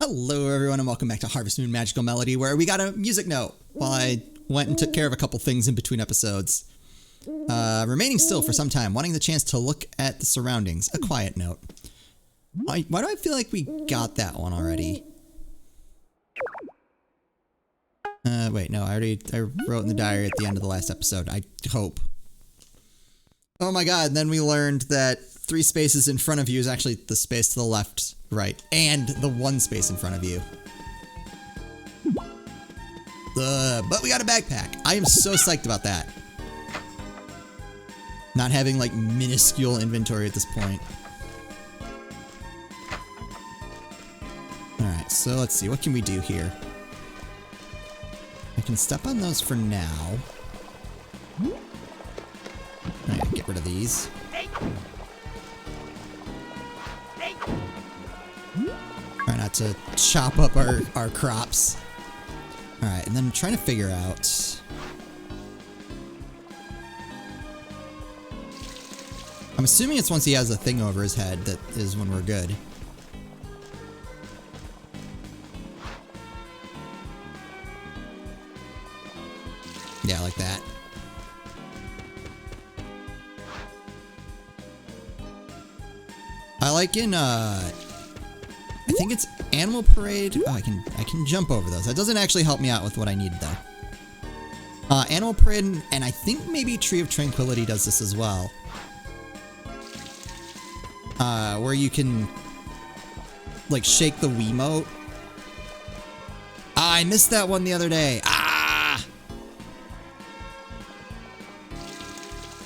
Hello everyone and welcome back to Harvest Moon Magical Melody, where we got a music note while I went and took care of a couple things in between episodes. Remaining still for some time, wanting the chance to look at the surroundings. A quiet note. Why do I feel like we got that one already? Wait, no, I wrote in the diary at the end of the last episode. I hope. Oh my god, and then we learned that 3 spaces in front of you is actually the space to the left, right, and the 1 space in front of you. But we got a backpack. I am so psyched about that. Not having, like, minuscule inventory at this point. Alright, so let's see. What can we do here? I can step on those for now. Alright, get rid of these. Try not to chop up our crops. Alright, and then I'm trying to figure out... I'm assuming it's once he has a thing over his head that is when we're good. Yeah, like that. I like in, I think it's Animal Parade. Oh, I can jump over those. That doesn't actually help me out with what I need, though. Animal Parade, and I think maybe Tree of Tranquility does this as well. Where you can, like, shake the Wiimote. Ah, I missed that one the other day. Ah!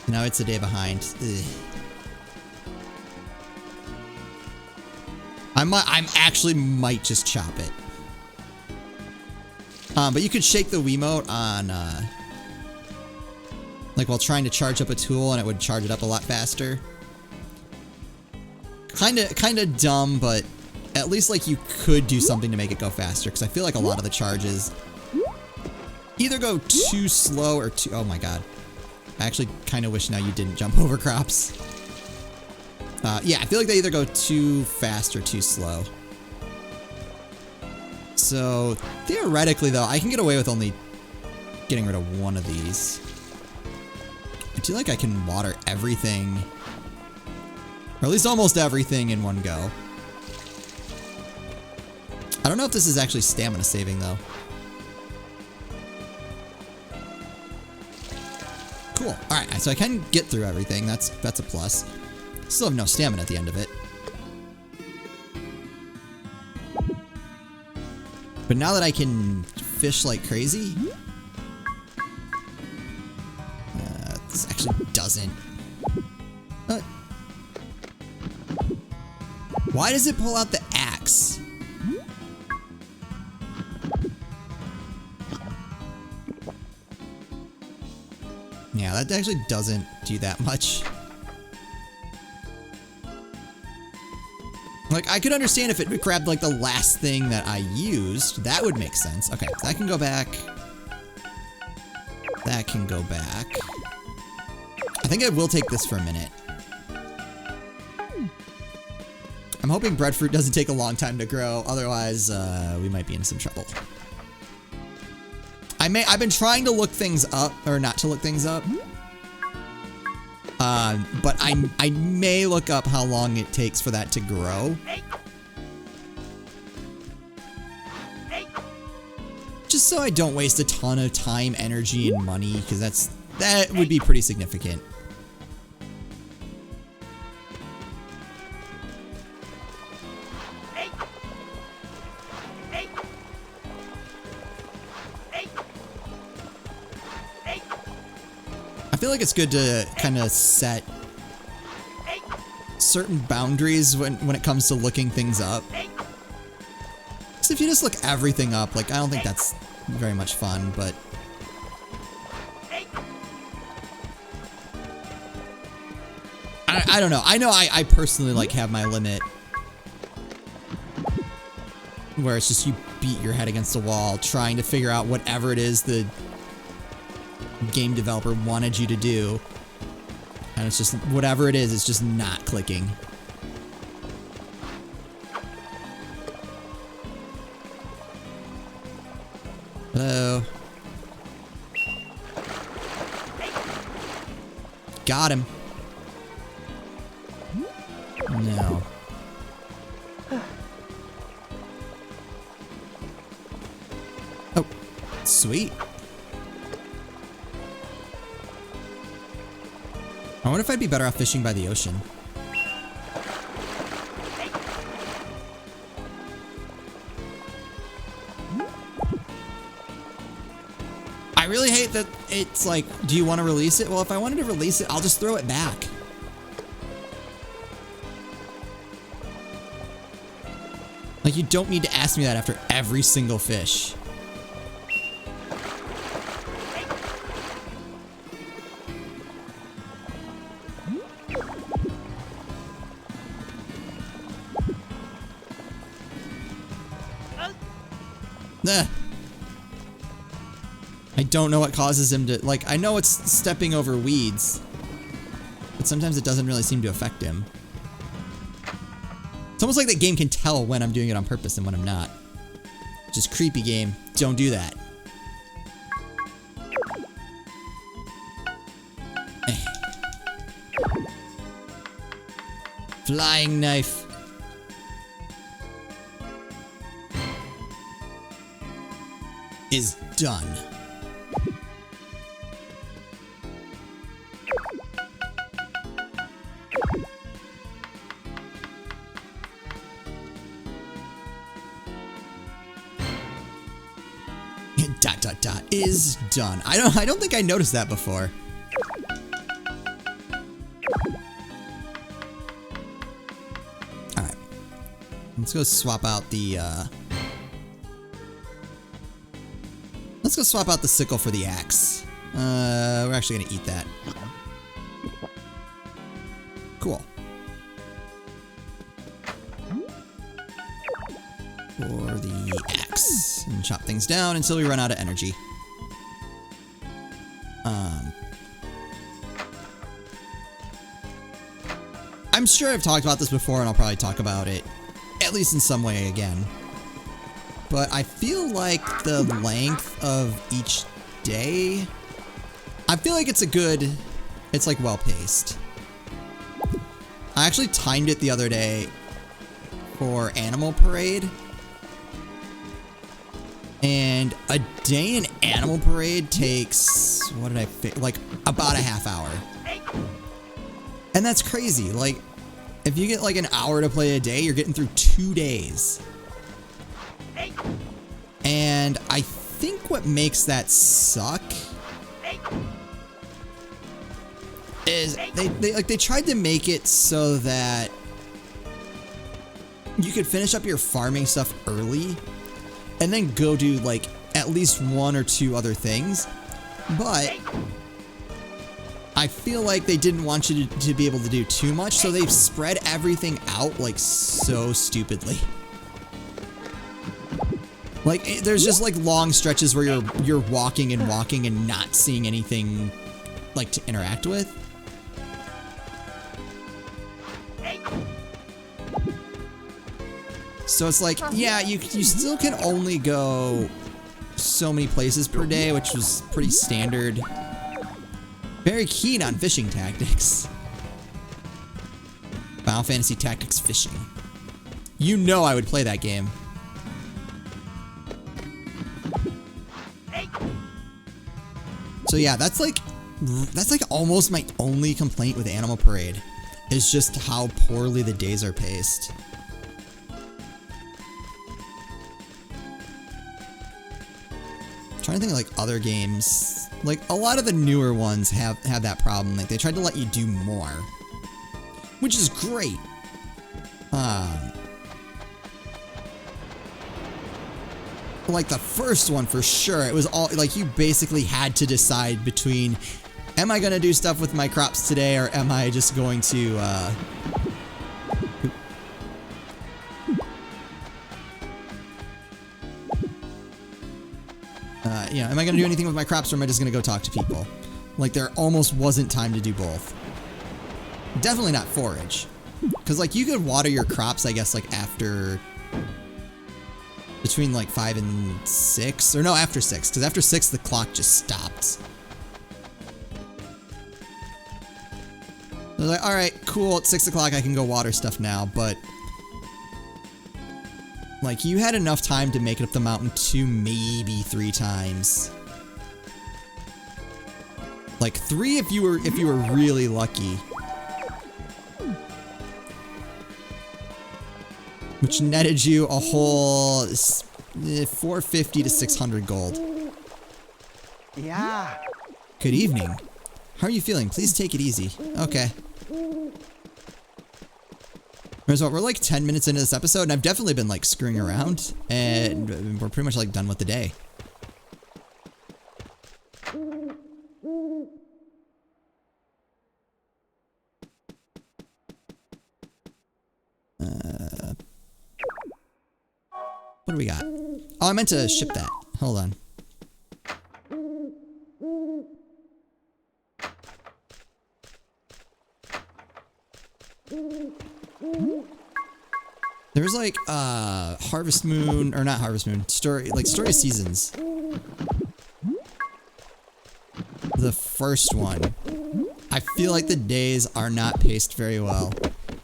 Now it's a day behind. Ugh. I'm actually might just chop it. But you could shake the Wiimote on, like while trying to charge up a tool, and it would charge it up a lot faster. Kinda dumb, but at least like you could do something to make it go faster, because I feel like a lot of the charges either go too slow or too... Oh my god. I actually kind of wish now you didn't jump over crops. Yeah, I feel like they either go too fast or too slow. So, theoretically though, I can get away with only getting rid of one of these. I feel like I can water everything, or at least almost everything in one go. I don't know if this is actually stamina saving though. Cool. Alright, so I can get through everything. That's a plus. Still have no stamina at the end of it. But now that I can fish like crazy... this actually doesn't... Why does it pull out the axe? Yeah, that actually doesn't do that much. Like, I could understand if it grabbed, like, the last thing that I used. That would make sense. Okay, that can go back. That can go back. I think I will take this for a minute. I'm hoping breadfruit doesn't take a long time to grow. Otherwise, we might be in some trouble. I've been trying to look things up, or not to look things up. But I may look up how long it takes for that to grow. Just so I don't waste a ton of time, energy, and money, because that would be pretty significant. I feel like it's good to kind of set certain boundaries when it comes to looking things up. Because if you just look everything up, like, I don't think that's very much fun, but... I don't know. I know I personally, like, have my limit. Where it's just you beat your head against the wall trying to figure out whatever it is the game developer wanted you to do, and it's just whatever it is, it's just not clicking. Hello. Got him. No. Oh, sweet. I wonder if I'd be better off fishing by the ocean. I really hate that it's like, do you want to release it? Well, if I wanted to release it, I'll just throw it back. Like, you don't need to ask me that after every single fish. Ugh. I don't know what causes him to, like, I know it's stepping over weeds, but sometimes it doesn't really seem to affect him. It's almost like the game can tell when I'm doing it on purpose and when I'm not. Just creepy game. Don't do that. Flying knife. Is done. Dot dot dot is done. I don't think I noticed that before. All right. Let's go swap out the let's go swap out the sickle for the axe. We're actually gonna eat that. Cool. For the axe. And chop things down until we run out of energy. I'm sure I've talked about this before, and I'll probably talk about it at least in some way again. But I feel like the length of each day, I feel like it's like well paced. I actually timed it the other day for Animal Parade. And a day in Animal Parade takes, what did I fit? Like about a half hour. And that's crazy. Like, if you get like an hour to play a day, you're getting through 2 days. And I think what makes that suck is they tried to make it so that you could finish up your farming stuff early and then go do like at least 1 or 2 other things. But I feel like they didn't want you to be able to do too much, so they've spread everything out like so stupidly. Like, there's just like long stretches where you're walking and not seeing anything like to interact with. So it's like, yeah, you still can only go so many places per day, which was pretty standard. Very keen on fishing tactics. Final Fantasy Tactics Fishing. You know I would play that game. So yeah, that's like almost my only complaint with Animal Parade, is just how poorly the days are paced. I'm trying to think of like other games. Like a lot of the newer ones have that problem. Like they tried to let you do more, which is great. Like the first one for sure, it was all like you basically had to decide between, am I gonna do stuff with my crops today, or am I just going to you know, am I gonna do anything with my crops, or am I just gonna go talk to people? Like there almost wasn't time to do both. Definitely not forage, because like you could water your crops, I guess, like after Between like 5 and 6. Or no, after 6. Because after 6, the clock just stopped. I was like, alright, cool. At 6 o'clock, I can go water stuff now. But like, you had enough time to make it up the mountain 2, maybe 3 times. Like 3 if you were really lucky. Which netted you a whole 450 to 600 gold. Yeah. Good evening. How are you feeling? Please take it easy. Okay. We're like 10 minutes into this episode, and I've definitely been like screwing around, and we're pretty much like done with the day. What do we got? Oh, I meant to ship that. Hold on. There's like Harvest Moon, or not Harvest Moon, Story of Seasons. The first one. I feel like the days are not paced very well.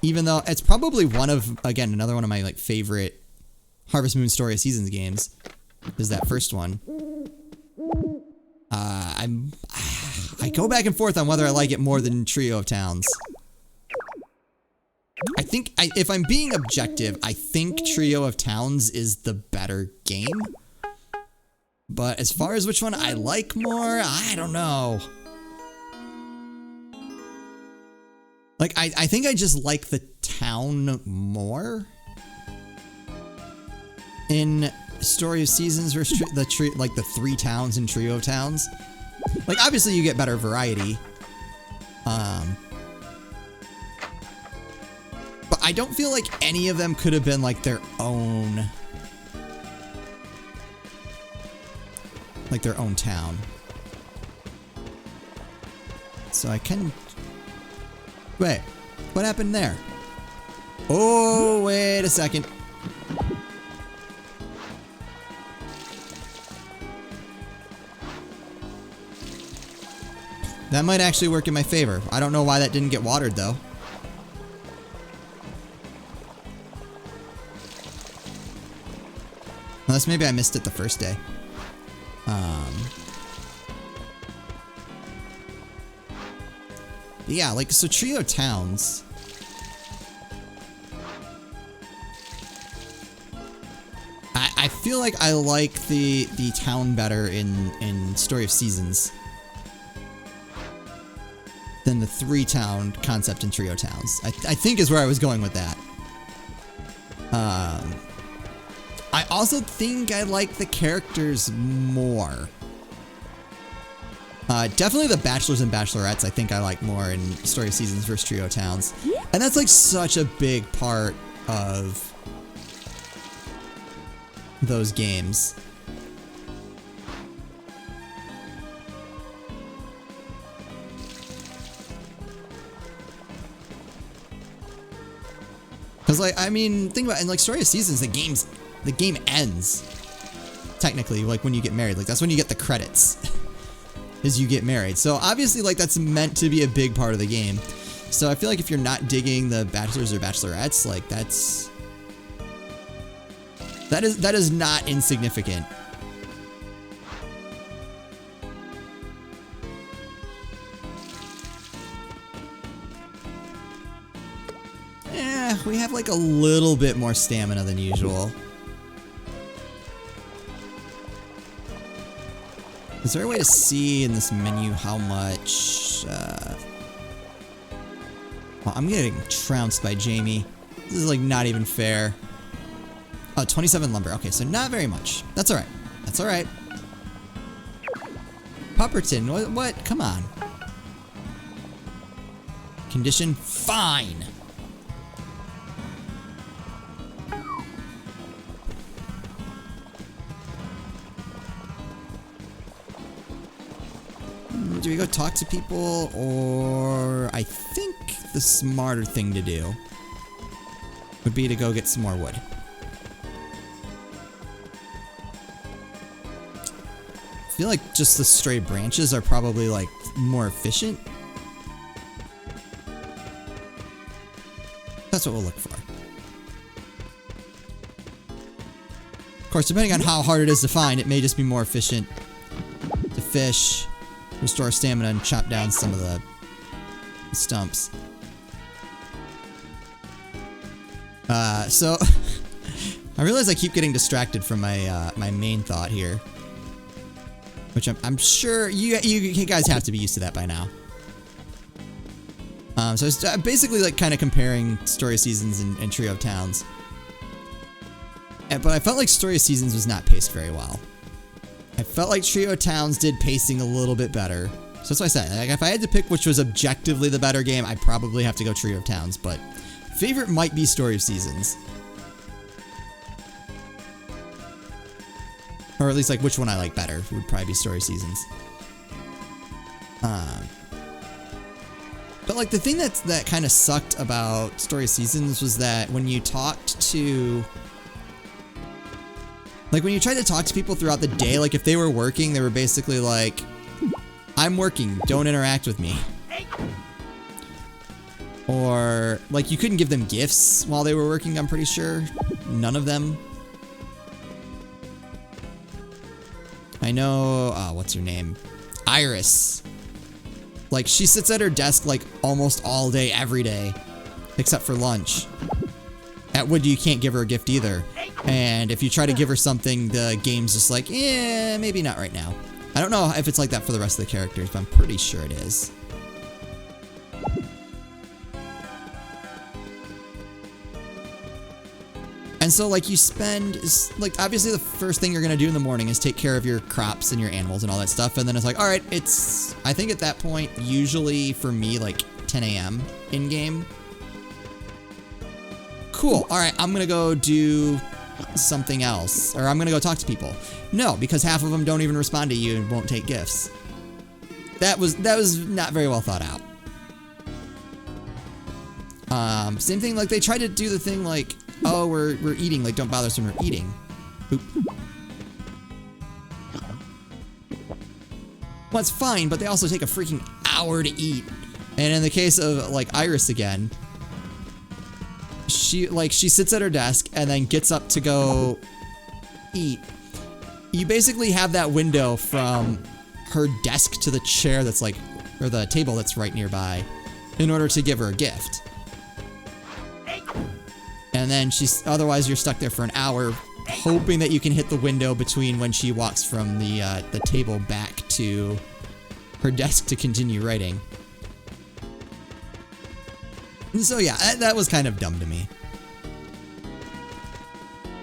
Even though it's probably one of, again, another one of my like favorite Harvest Moon Story of Seasons games is that first one. I go back and forth on whether I like it more than Trio of Towns. I think, if I'm being objective, I think Trio of Towns is the better game. But as far as which one I like more, I don't know. Like, I think I just like the town more in Story of Seasons versus like the 3 towns in Trio of Towns. Like, obviously you get better variety. But I don't feel like any of them could have been like their own town. So I can... Wait, what happened there? Oh, wait a second. That might actually work in my favor. I don't know why that didn't get watered, though. Unless maybe I missed it the first day. Yeah, like, so Trio Towns. I feel like I like the town better in Story of Seasons than the 3 town concept in Trio Towns. I think is where I was going with that. I also think I like the characters more. Definitely the Bachelors and Bachelorettes I think I like more in Story of Seasons versus Trio Towns. And that's like such a big part of those games. Because, like, I mean, think about it, in like Story of Seasons, the game ends. Technically, like when you get married. Like, that's when you get the credits. Is you get married. So obviously, like, that's meant to be a big part of the game. So I feel like if you're not digging the Bachelors or Bachelorettes, like, that is not insignificant. We have like a little bit more stamina than usual. Is there a way to see in this menu how much... Well, I'm getting trounced by Jamie. This is like not even fair. Oh, 27 lumber. Okay, so not very much. That's alright. That's alright. Pupperton, what? Come on. Condition fine. Do we go talk to people, or I think the smarter thing to do would be to go get some more wood. feel like just the stray branches are probably like more efficient. That's what we'll look for. Of course, depending on how hard it is to find, it may just be more efficient to fish, restore stamina, and chop down some of the stumps. So I realize I keep getting distracted from my my main thought here, which I'm sure you guys have to be used to that by now. So it's basically like kind of comparing Story of Seasons and Trio of Towns. But I felt like Story of Seasons was not paced very well. I felt like Trio of Towns did pacing a little bit better. So that's why I said, like, if I had to pick which was objectively the better game, I'd probably have to go Trio of Towns. But favorite might be Story of Seasons. Or at least like which one I like better would probably be Story of Seasons. But like the thing that kind of sucked about Story of Seasons was that when you talked to... Like, when you tried to talk to people throughout the day, like, if they were working, they were basically like, I'm working, don't interact with me. Or, like, you couldn't give them gifts while they were working, I'm pretty sure. None of them. I know, what's her name? Iris. Like, she sits at her desk, like, almost all day, every day. Except for lunch. At Wood, you can't give her a gift either. And if you try to give her something, the game's just like, eh, maybe not right now. I don't know if it's like that for the rest of the characters, but I'm pretty sure it is. And so, like, you spend, like, obviously the first thing you're going to do in the morning is take care of your crops and your animals and all that stuff. And then it's like, all right, it's, I think at that point, usually for me, like 10 a.m. in-game. Cool. All right, I'm going to go do something else. Or I'm going to go talk to people. No, because half of them don't even respond to you and won't take gifts. That was not very well thought out. Same thing, like, they tried to do the thing like, oh, we're eating, like, don't bother us when we're eating. Oop. Well, it's fine, but they also take a freaking hour to eat. And in the case of, like, Iris again, she sits at her desk and then gets up to go eat. You basically have that window from her desk to the chair that's like, or the table that's right nearby, in order to give her a gift. And then otherwise you're stuck there for an hour, hoping that you can hit the window between when she walks from the table back to her desk to continue writing. And so yeah, that was kind of dumb to me.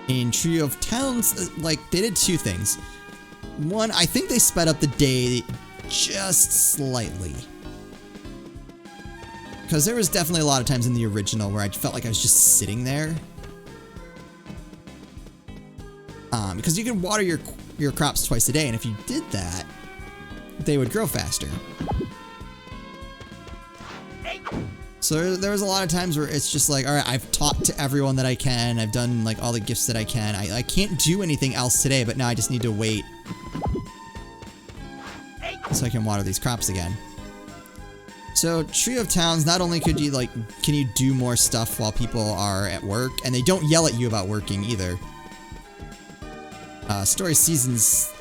In Trio of Towns, like, they did two things. One, I think they sped up the day just slightly. Because there was definitely a lot of times in the original where I felt like I was just sitting there. Because you can water your crops twice a day, and if you did that, they would grow faster. So there was a lot of times where it's just like, all right, I've talked to everyone that I can. I've done, like, all the gifts that I can. I can't do anything else today, but now I just need to wait so I can water these crops again. So Trio of Towns, not only could you, like, can you do more stuff while people are at work, and they don't yell at you about working either. Story Seasons,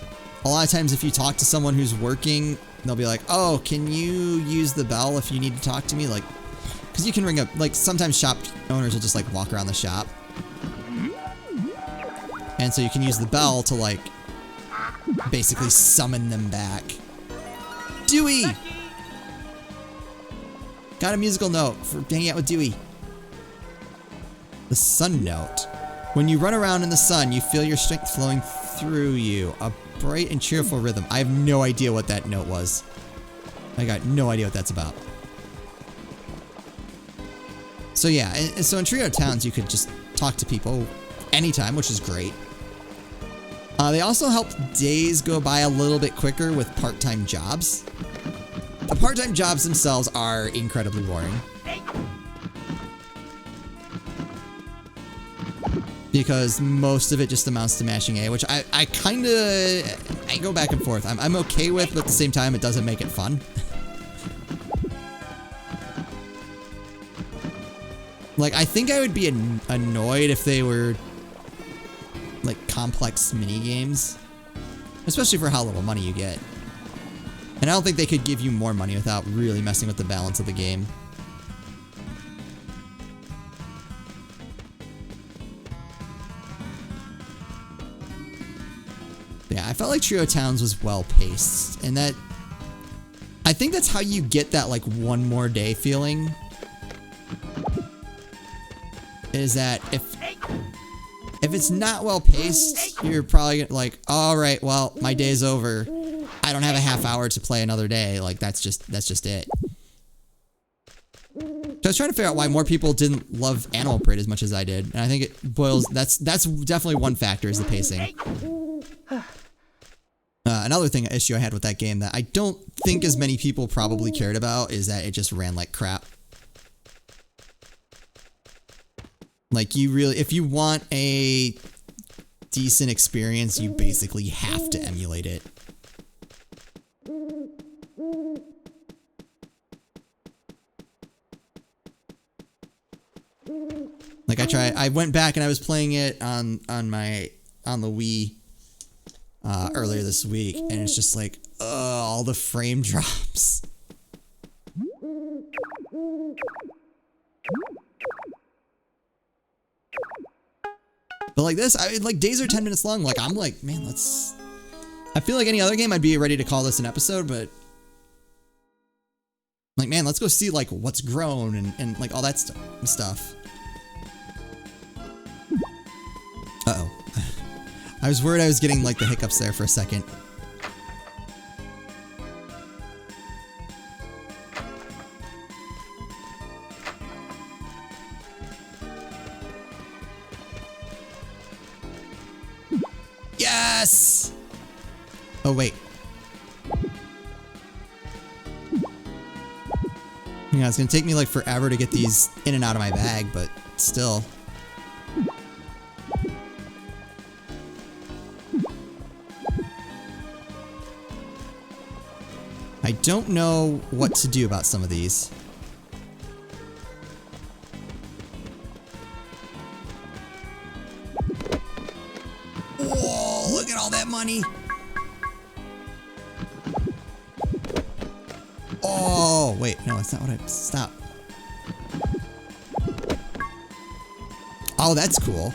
a lot of times if you talk to someone who's working, they'll be like, oh, can you use the bell if you need to talk to me? Like, because you can ring up, like, sometimes shop owners will just, like, walk around the shop. And so you can use the bell to, like, basically summon them back. Dewey! Got a musical note for hanging out with Dewey. The sun note. When you run around in the sun, you feel your strength flowing through you. A bright and cheerful rhythm. I have no idea what that note was. I got no idea what that's about. So yeah, and so in Trio of Towns, you could just talk to people anytime, which is great. They also helped days go by a little bit quicker with part-time jobs. The part-time jobs themselves are incredibly boring. because most of it just amounts to mashing A, which I kind of, I go back and forth. I'm okay with, but at the same time, it doesn't make it fun. Like, I think I would be annoyed if they were, like, complex mini games, especially for how little money you get. And I don't think they could give you more money without really messing with the balance of the game. Yeah, I felt like Trio Towns was well paced, and that, I think that's how you get that, like, one more day feeling. Is that if it's not well paced, you're probably like, all right, well, my day's over. I don't have a half hour to play another day. Like, that's just it. So I was trying to figure out why more people didn't love Animal Parade as much as I did, and I think it boils. That's definitely one factor, is the pacing. Another issue I had with that game that I don't think as many people probably cared about is that it just ran like crap. Like, you really, if you want a decent experience, you basically have to emulate it. Like, I went back and I was playing it on the Wii earlier this week, and it's just like, all the frame drops. But like this, like, days are 10 minutes long. Like, I'm like, man, I feel like any other game I'd be ready to call this an episode, but like, man, let's go see like what's grown and like all that stuff. Uh-oh. I was worried I was getting like the hiccups there for a second. Yes! Oh, wait. Yeah, it's gonna take me like forever to get these in and out of my bag, but still. I don't know what to do about some of these. Whoa, look at all that money. Oh, wait, no, that's not what I, stop. Oh, that's cool.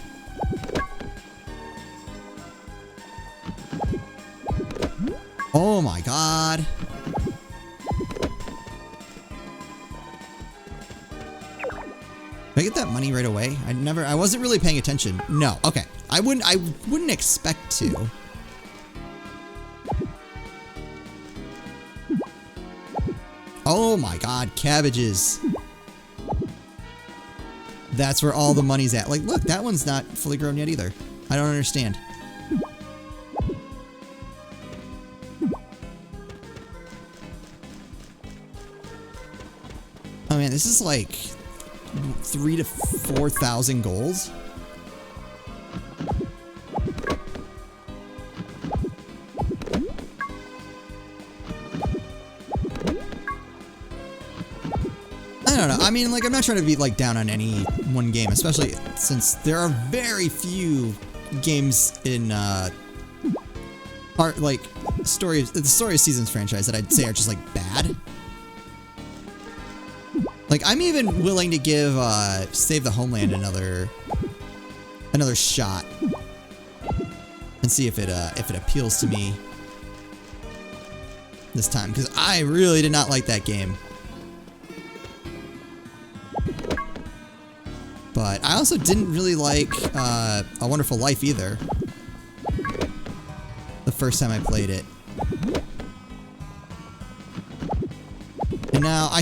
Oh my god. Did I get that money right away? I wasn't really paying attention. No, okay. I wouldn't expect to. Oh my god, cabbages. That's where all the money's at. Like, look, that one's not fully grown yet either. I don't understand. Oh man, this is like 3,000 to 4,000 golds. I don't know. I mean, like, I'm not trying to be like down on any one game, especially since there are very few games in like the Story of Seasons franchise that I'd say are just like bad. Like, I'm even willing to give Save the Homeland another shot and see if it appeals to me this time, because I really did not like that game. But I also didn't really like A Wonderful Life either. The first time I played it. And now I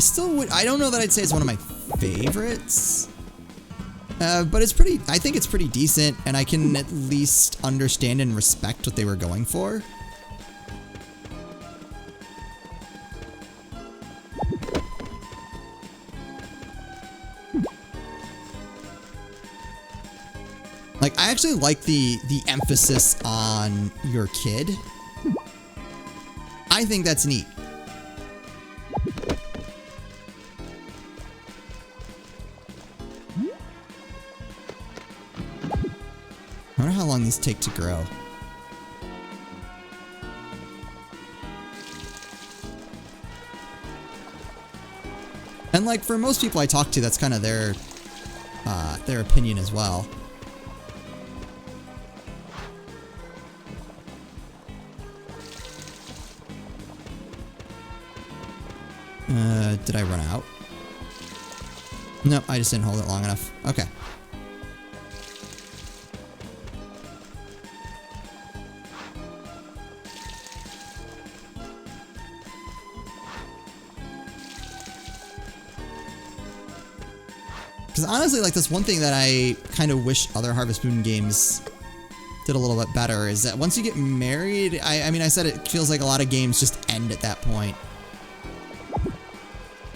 don't know that I'd say it's one of my favorites. But it's I think it's pretty decent, and I can at least understand and respect what they were going for. Like, I I actually like the emphasis on your kid. I think that's neat. I wonder how long these take to grow. And like for most people I talk to, that's kind of their opinion as well. Did I run out? No, I just didn't hold it long enough. Okay. Because honestly, like, that's one thing that I kind of wish other Harvest Moon games did a little bit better, is that once you get married, I mean, I said it feels like a lot of games just end at that point.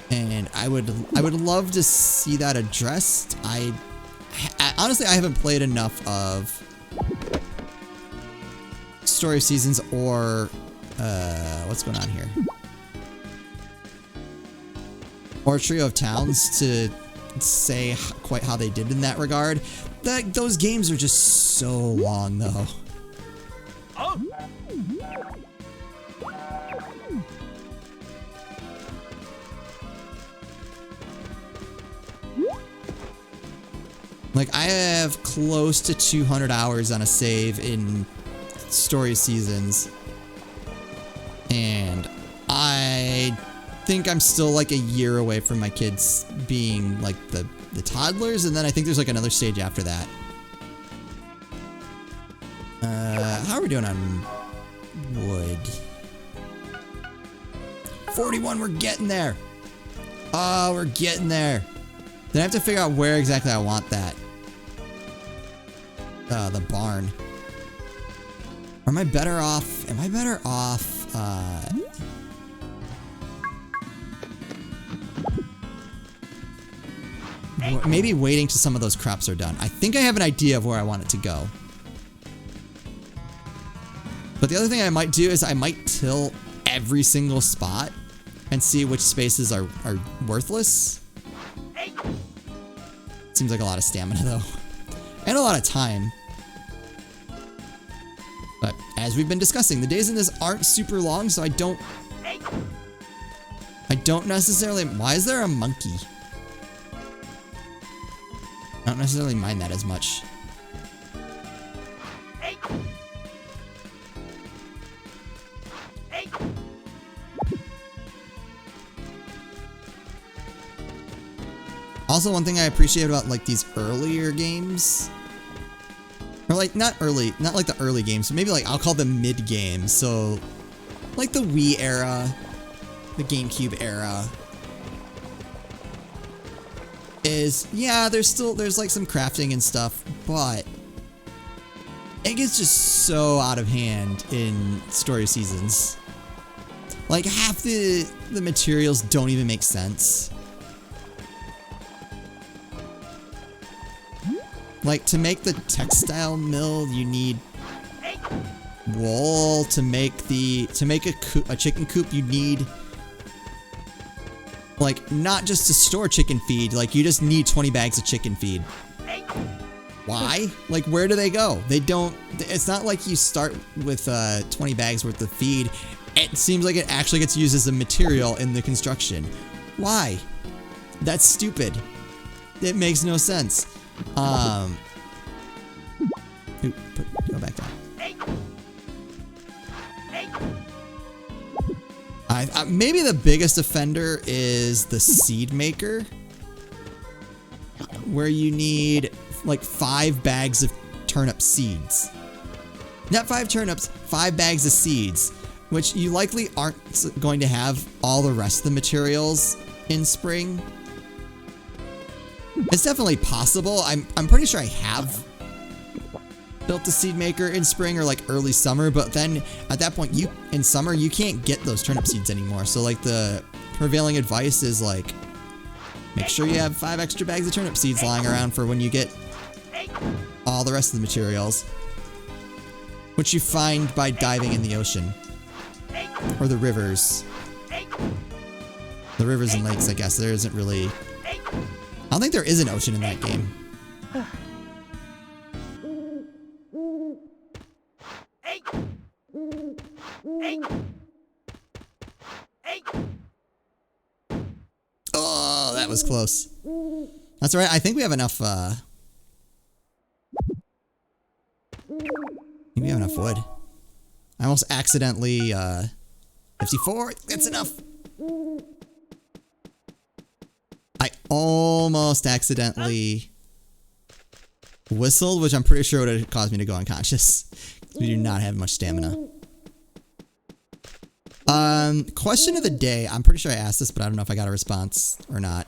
And I would love to see that addressed. Honestly, I haven't played enough of Story of Seasons or what's going on here? Or Trio of Towns to say quite how they did in that regard. Those games are just so long, though. Like, I have close to 200 hours on a save in Story Seasons. And I think I'm still like a year away from my kids being like the toddlers. And then I think there's like another stage after that. How are we doing on wood? 41, we're getting there. Oh, we're getting there. Then I have to figure out where exactly I want that. The barn. Or am I better off? Am I better off? Maybe waiting till some of those crops are done. I think I have an idea of where I want it to go. But the other thing I might do is I might till every single spot and see which spaces are worthless. Seems like a lot of stamina though. And a lot of time. But as we've been discussing, the days in this aren't super long, so I don't necessarily... Why is there a monkey? I don't necessarily mind that as much. Also, one thing I appreciate about like these earlier games, or like not like the early games, but maybe like I'll call them mid games. So like the Wii era, the GameCube era, is, yeah, there's like some crafting and stuff, but it gets just so out of hand in Story Seasons. Like half the materials don't even make sense. Like, to make the textile mill, you need wool. To make a chicken coop, you need, like, not just to store chicken feed, like, you just need 20 bags of chicken feed. Why? Like, where do they go? They don't, it's not like you start with 20 bags worth of feed. It seems like it actually gets used as a material in the construction. Why? That's stupid. It makes no sense. Go back down. Maybe the biggest offender is the seed maker, where you need like 5 bags of turnip seeds. Not 5 turnips, 5 bags of seeds, which you likely aren't going to have all the rest of the materials in spring. It's definitely possible. I'm pretty sure I have built a seed maker in spring or like early summer, but then at that point in summer you can't get those turnip seeds anymore. So like the prevailing advice is like, make sure you have 5 extra bags of turnip seeds lying around for when you get all the rest of the materials, which you find by diving in the ocean. Or the rivers. The rivers and lakes, I guess. There isn't really... I don't think there is an ocean in that game. Oh, that was close. That's all right. I think we have enough, I think we have enough wood. I almost accidentally, 54, that's enough. I almost accidentally whistled, which I'm pretty sure would have caused me to go unconscious. We do not have much stamina. Question of the day. I'm pretty sure I asked this, but I don't know if I got a response or not.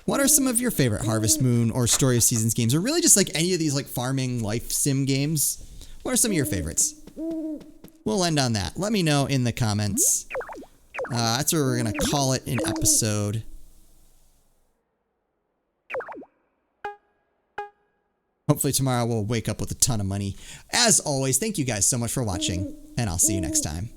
What are some of your favorite Harvest Moon or Story of Seasons games, or really just like any of these like farming life sim games? What are some of your favorites? We'll end on that. Let me know in the comments. That's where we're gonna call it an episode. Hopefully tomorrow we'll wake up with a ton of money. As always, thank you guys so much for watching, and I'll see you next time.